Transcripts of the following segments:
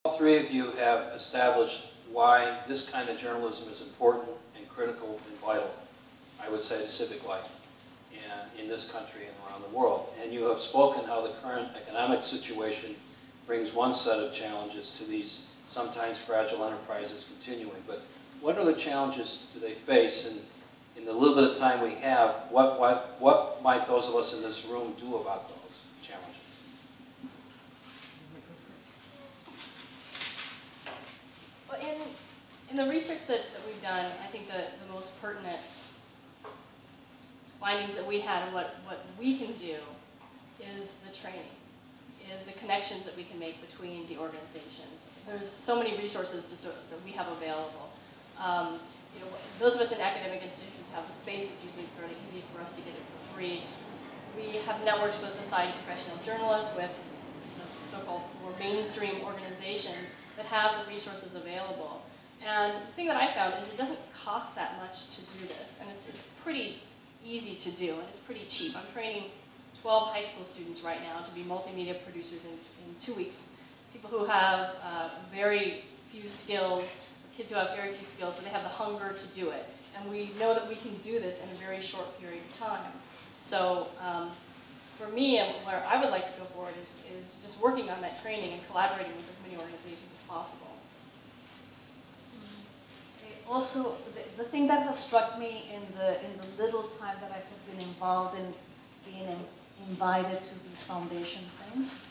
All three of you have established why this kind of journalism is important and critical and vital, I would say, to civic life in this country and around the world. And you have spoken how the current economic situation brings one set of challenges to these sometimes fragile enterprises continuing. But what other challenges do they face? And in the little bit of time we have, what might those of us in this room do about those challenges? Well, in the research that we've done, I think the most pertinent findings that we had and what we can do is the training, is the connections that we can make between the organizations. There's so many resources just that we have available. You know, those of us in academic institutions have the space. It's usually fairly easy for us to get it for free. We have networks with the Society of Professional Journalists, with so-called more mainstream organizations that have the resources available. And the thing that I found is it doesn't cost that much to do this, and it's pretty easy to do, and it's pretty cheap. I'm training 12 high school students right now to be multimedia producers in 2 weeks. People who have very few skills, kids who have very few skills, but they have the hunger to do it. And we know that we can do this in a very short period of time. So for me, and where I would like to go forward is just working on that training and collaborating with as many organizations as possible. Also, the thing that has struck me in the little time that I have been involved in being invited to these foundation things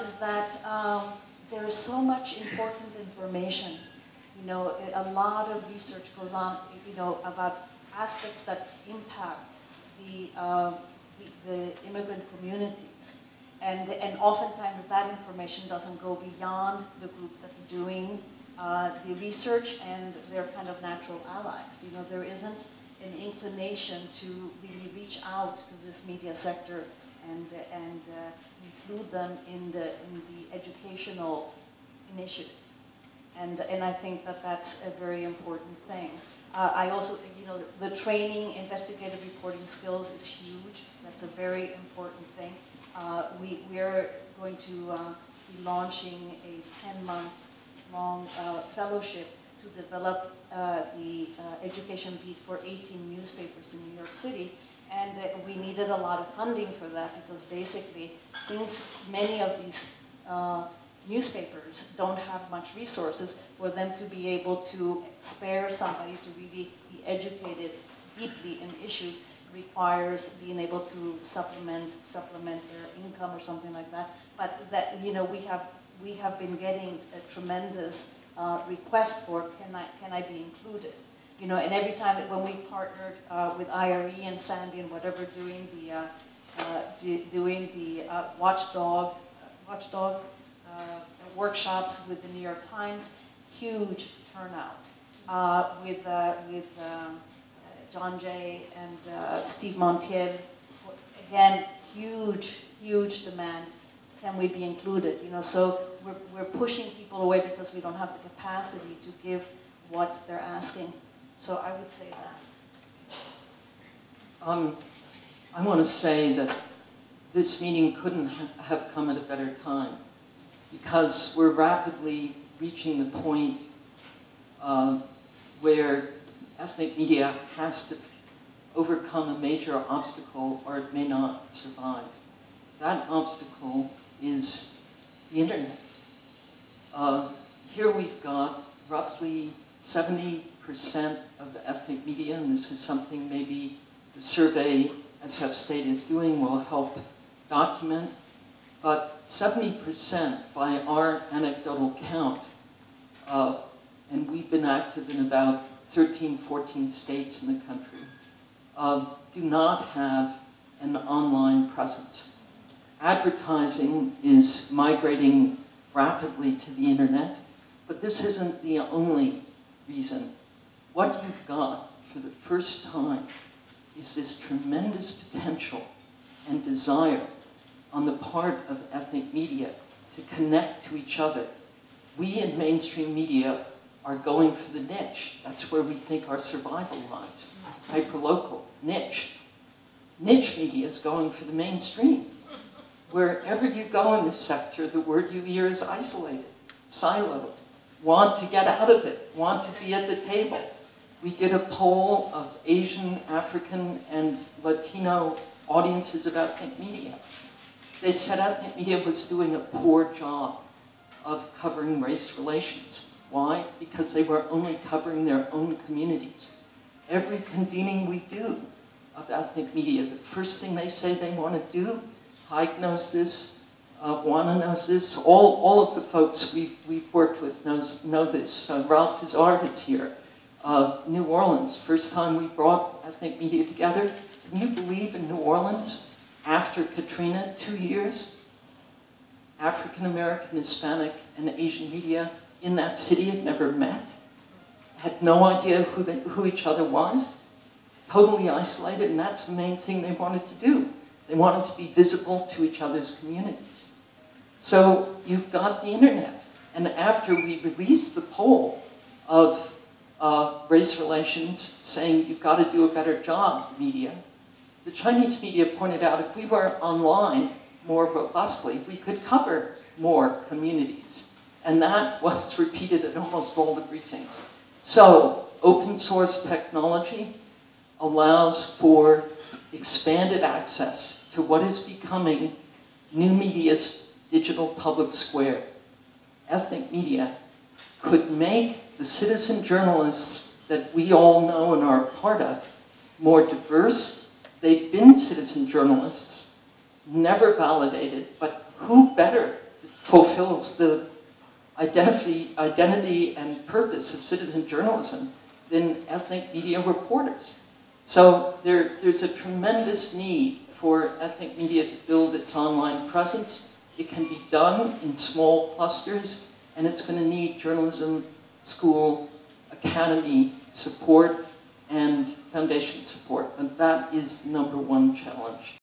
is that there is so much important information. You know, a lot of research goes on, you know, about aspects that impact the immigrant communities, and oftentimes that information doesn't go beyond the group that's doing the research and their kind of natural allies. You know, there isn't an inclination to really reach out to this media sector and include them in the educational initiative. And I think that that's a very important thing. I also, you know, the training, investigative reporting skills is huge. That's a very important thing. We are going to be launching a 10-month-long fellowship to develop the education beat for 18 newspapers in New York City. And we needed a lot of funding for that because basically, since many of these newspapers don't have much resources, for them to be able to spare somebody to really be educated deeply in issues requires being able to supplement their income or something like that. But that, you know, we have been getting a tremendous request for can I be included? You know, and every time that when we partnered with IRE and Sandy and whatever doing the watchdog workshops with the New York Times, huge turnout with John Jay and Steve Montiel. Again, huge demand. Can we be included? You know, so we're pushing people away because we don't have the capacity to give what they're asking. So I would say that. I want to say that this meeting couldn't have come at a better time, because we're rapidly reaching the point where ethnic media has to overcome a major obstacle or it may not survive. That obstacle is the internet. Here we've got roughly 70% of the ethnic media, and this is something maybe the survey SF State is doing will help document, but 70% by our anecdotal count, and we've been active in about 13, 14 states in the country, do not have an online presence. Advertising is migrating rapidly to the internet, but this isn't the only reason. What you've got for the first time is this tremendous potential and desire on the part of ethnic media to connect to each other. We in mainstream media are going for the niche. That's where we think our survival lies. Hyperlocal, niche. Niche media is going for the mainstream. Wherever you go in this sector, the word you hear is isolated. siloed, want to get out of it, want to be at the table. We did a poll of Asian, African, and Latino audiences of ethnic media. They said ethnic media was doing a poor job of covering race relations. Why? Because they were only covering their own communities. Every convening we do of ethnic media, the first thing they say they want to do, Haig knows this, Juana knows this, all of the folks we've worked with know this. Ralph Hazard is here. New Orleans, first time we brought ethnic media together. Can you believe in New Orleans, after Katrina, 2 years, African American, Hispanic, and Asian media in that city had never met, had no idea who each other was, totally isolated, and that's the main thing they wanted to do. They wanted to be visible to each other's communities. So you've got the internet, and after we released the poll of race relations saying you've got to do a better job, media, the Chinese media pointed out if we were online more robustly, we could cover more communities. And that was repeated at almost all the briefings. So open source technology allows for expanded access to what is becoming new media's digital public square. Ethnic media could make the citizen journalists that we all know and are a part of more diverse. They've been citizen journalists, never validated, but who better fulfills the identity and purpose of citizen journalism than ethnic media reporters? So there's a tremendous need for ethnic media to build its online presence. It can be done in small clusters, and it's going to need journalism school, academy support, and foundation support. And that is the #1 challenge.